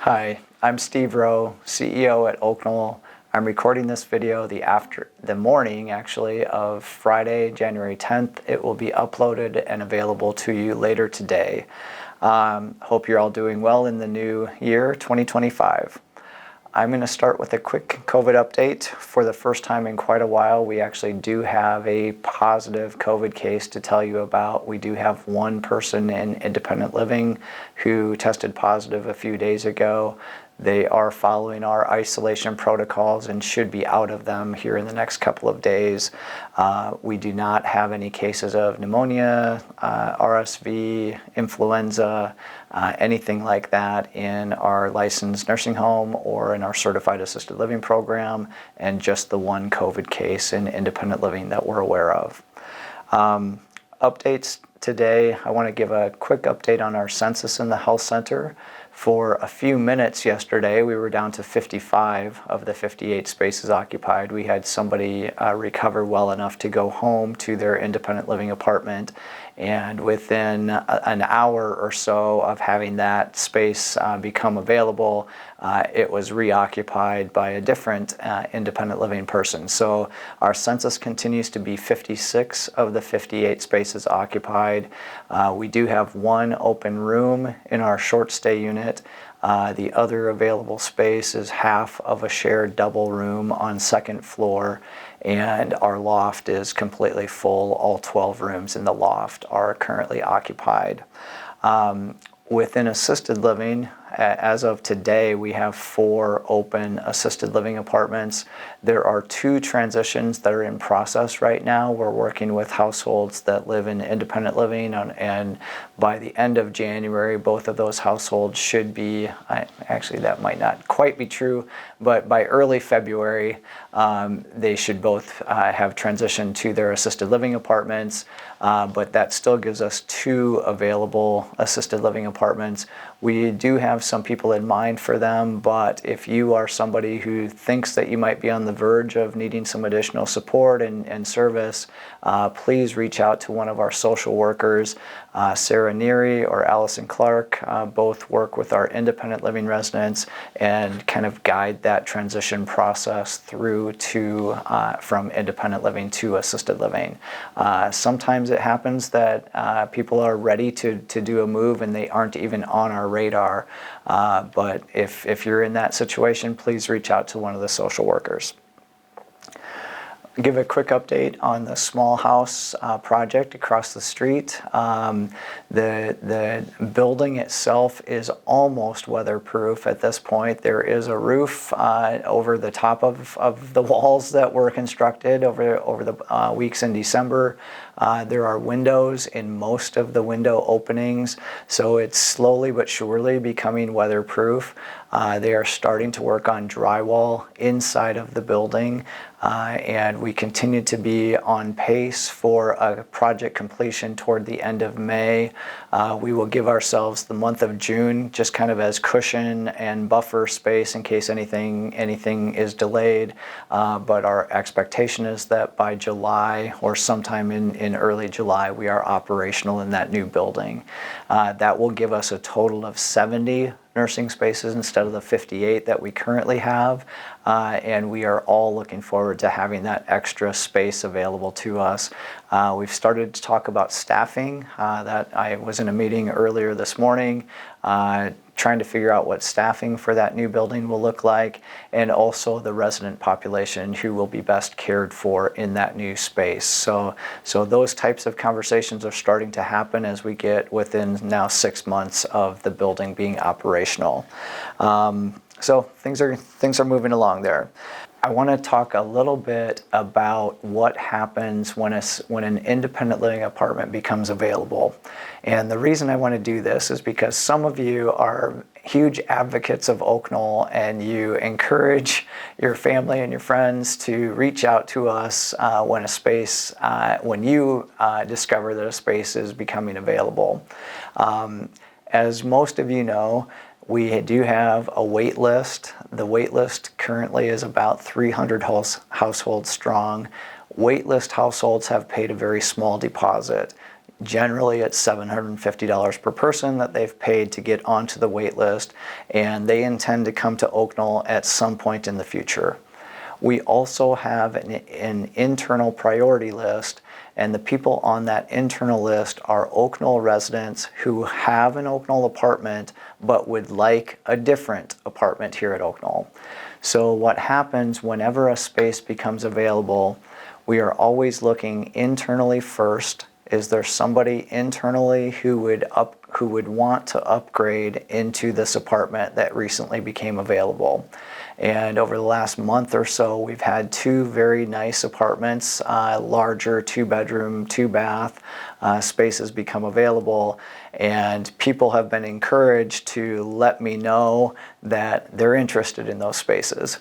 Hi, I'm Steve Rowe, CEO at Oaknoll. I'm recording this video the morning actually of Friday, January 10th. It will be uploaded and available to you later today. Hope you're all doing well in the new year, 2025. I'm going to start with a quick COVID update. For the first time in quite a while, we actually do have a positive COVID case to tell you about. We do have one person in independent living who tested positive a few days ago. They are following our isolation protocols and should be out of them here in the next couple of days. We do not have any cases of pneumonia, RSV, influenza, anything like that in our licensed nursing home or in our certified assisted living program, and just the one COVID case in independent living that we're aware of. Updates today, I want to give a quick update on our census in the health center. For a few minutes yesterday, we were down to 55 of the 58 spaces occupied. We had somebody recover well enough to go home to their independent living apartment, and within an hour or so of having that space become available, it was reoccupied by a different independent living person. So our census continues to be 56 of the 58 spaces occupied. We do have one open room in our short stay unit. The other available space is half of a shared double room on second floor, and our loft is completely full. All 12 rooms in the loft are currently occupied. Within assisted living, as of today, we have 4 open assisted living apartments. There are 2 transitions that are in process right now. We're working with households that live in independent living, and by the end of January, both of those households should be, actually that might not quite be true, but by early February, they should both have transitioned to their assisted living apartments, but that still gives us 2 available assisted living apartments. We do have some people in mind for them, but if you are somebody who thinks that you might be on the verge of needing some additional support and service, please reach out to one of our social workers. Sarah Neary or Allison Clark both work with our independent living residents and kind of guide that transition process through to from independent living to assisted living. Sometimes it happens that people are ready to do a move and they aren't even on our radar. But if you're in that situation, please reach out to one of the social workers. Give a quick update on the small house project across the street. The building itself is almost weatherproof at this point. There is a roof over the top of the walls that were constructed over the weeks in December. There are windows in most of the window openings, so it's slowly but surely becoming weatherproof. They are starting to work on drywall inside of the building, and we continue to be on pace for a project completion toward the end of May. We will give ourselves the month of June just kind of as cushion and buffer space in case anything is delayed, but our expectation is that by July or sometime in early July we are operational in that new building. That will give us a total of 70 nursing spaces instead of the 58 that we currently have, and we are all looking forward to having that extra space available to us. We've started to talk about staffing. That I was in a meeting earlier this morning trying to figure out what staffing for that new building will look like, and also the resident population who will be best cared for in that new space. So those types of conversations are starting to happen as we get within now 6 months of the building being operational. So things are moving along there. I want to talk a little bit about what happens when an independent living apartment becomes available. And the reason I want to do this is because some of you are huge advocates of Oaknoll, and you encourage your family and your friends to reach out to us when you discover that a space is becoming available. As most of you know, we do have a wait list. The wait list currently is about 300 households strong. Wait list households have paid a very small deposit. Generally, it's $750 per person that they've paid to get onto the wait list, and they intend to come to Oaknoll at some point in the future. We also have an internal priority list, and the people on that internal list are Oaknoll residents who have an Oaknoll apartment but would like a different apartment here at Oaknoll. So what happens whenever a space becomes available, we are always looking internally first. Is there somebody internally who would want to upgrade into this apartment that recently became available? And over the last month or so, we've had 2 very nice apartments, larger 2-bedroom, 2-bath spaces become available, and people have been encouraged to let me know that they're interested in those spaces.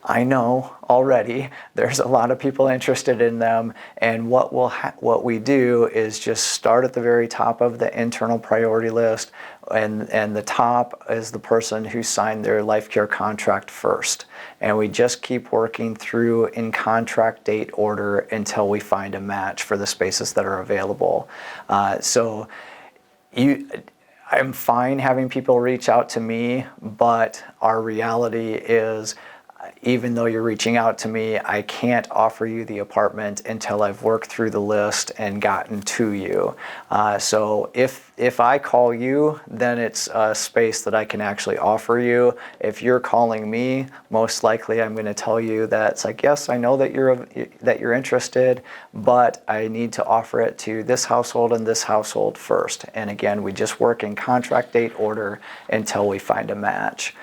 I know already there's a lot of people interested in them, and what we do is just start at the very top of the internal priority list, and the top is the person who signed their life care contract first, and we just keep working through in contract date order until we find a match for the spaces that are available. I'm fine having people reach out to me, but our reality is, even though you're reaching out to me, I can't offer you the apartment until I've worked through the list and gotten to you. So if I call you, then it's a space that I can actually offer you. If you're calling me, most likely I'm going to tell you that it's like, yes, I know that you're interested, but I need to offer it to this household and this household first. And again, we just work in contract date order until we find a match.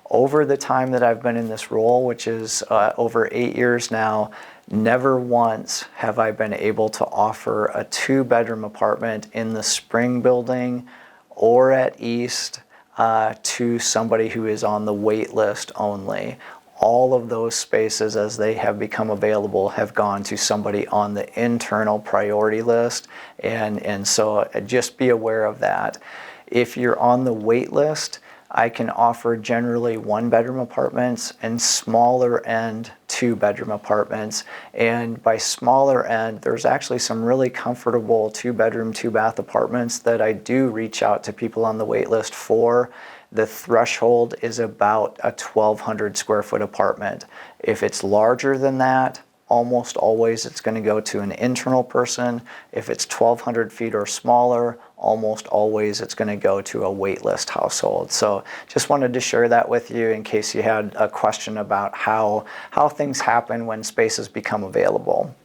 Over the time that I've been in this role, which is over 8 years now, never once have I been able to offer a 2-bedroom apartment in the Spring building or at East to somebody who is on the wait list only. All of those spaces, as they have become available, have gone to somebody on the internal priority list, and so just be aware of that. If you're on the wait list, I can offer generally 1-bedroom apartments and smaller end 2-bedroom apartments. And by smaller end, there's actually some really comfortable 2-bedroom, 2-bath apartments that I do reach out to people on the wait list for. The threshold is about a 1,200 square foot apartment. If it's larger than that, almost always it's going to go to an internal person. If it's 1,200 feet or smaller, almost always it's going to go to a wait list household. So just wanted to share that with you in case you had a question about how things happen when spaces become available.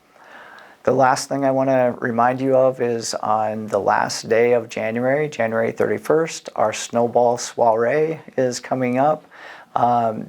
The last thing I want to remind you of is on the last day of January, January 31st, our Snowball Soiree is coming up.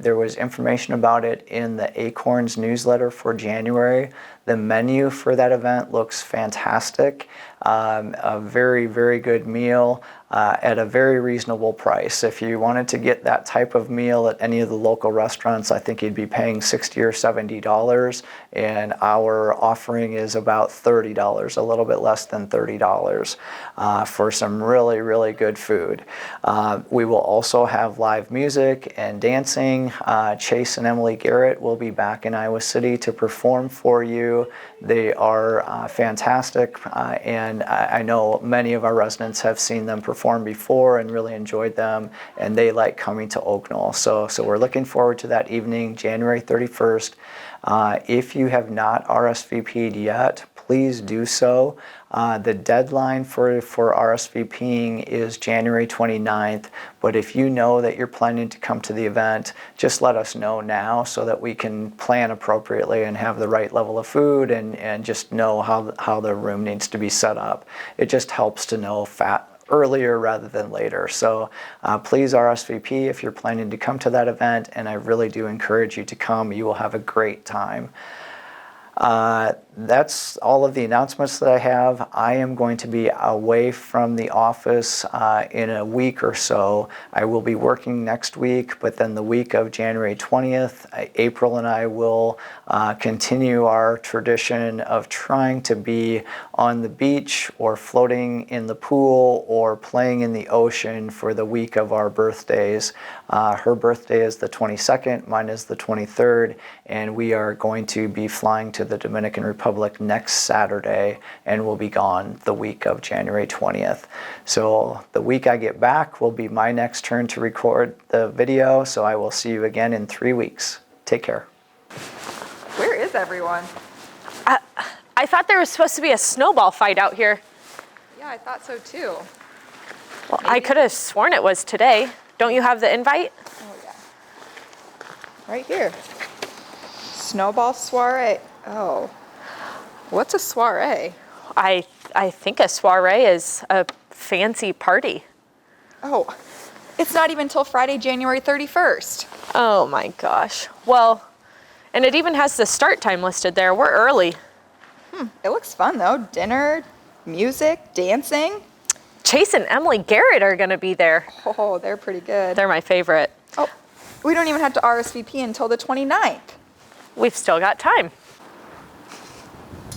There was information about it in the Acorns newsletter for January. The menu for that event looks fantastic. A very, very good meal at a very reasonable price. If you wanted to get that type of meal at any of the local restaurants, I think you'd be paying $60 or $70, and our offering is about $30, a little bit less than $30 for some really, really good food. We will also have live music and dancing. Chase and Emily Garrett will be back in Iowa City to perform for you. They are fantastic, and I know many of our residents have seen them perform before and really enjoyed them, and they like coming to Oaknoll. So we're looking forward to that evening, January 31st. If you have not RSVP'd yet, please do so. The deadline for RSVPing is January 29th, but if you know that you're planning to come to the event, just let us know now so that we can plan appropriately and have the right level of food and just know how the room needs to be set up. It just helps to know earlier rather than later. So please RSVP if you're planning to come to that event, and I really do encourage you to come. You will have a great time. That's all of the announcements that I have. I am going to be away from the office in a week or so. I will be working next week, but then the week of January 20th, April and I will continue our tradition of trying to be on the beach or floating in the pool or playing in the ocean for the week of our birthdays. Her birthday is the 22nd, mine is the 23rd, and we are going to be flying to the Dominican Republic public next Saturday and will be gone the week of January 20th. So the week I get back will be my next turn to record the video, so I will see you again in 3 weeks. Take care. Where is everyone? I thought there was supposed to be a snowball fight out here. Yeah, I thought so too. Well, I could have sworn it was today. Don't you have the invite? Oh yeah. Right here. Snowball soiree. Oh. What's a soiree? I think a soiree is a fancy party. Oh. It's not even till Friday, January 31st. Oh my gosh. Well, and it even has the start time listed there. We're early. It looks fun though. Dinner, music, dancing. Chase and Emily Garrett are going to be there. Oh, they're pretty good. They're my favorite. Oh, we don't even have to RSVP until the 29th. We've still got time.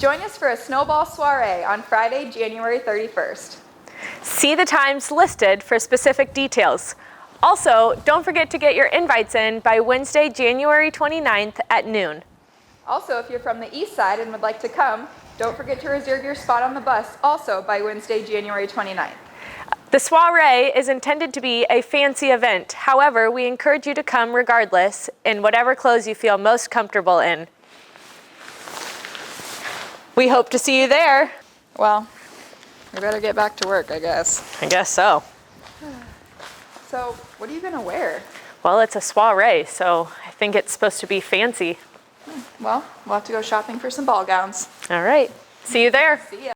Join us for a snowball soiree on Friday, January 31st. See the times listed for specific details. Also, don't forget to get your invites in by Wednesday, January 29th at noon. Also, if you're from the east side and would like to come, don't forget to reserve your spot on the bus also by Wednesday, January 29th. The soiree is intended to be a fancy event. However, we encourage you to come regardless in whatever clothes you feel most comfortable in. We hope to see you there. Well, we better get back to work, I guess. I guess so. So, what are you gonna wear? Well, it's a soiree, so I think it's supposed to be fancy. Well, we'll have to go shopping for some ball gowns. All right. See you there. See ya.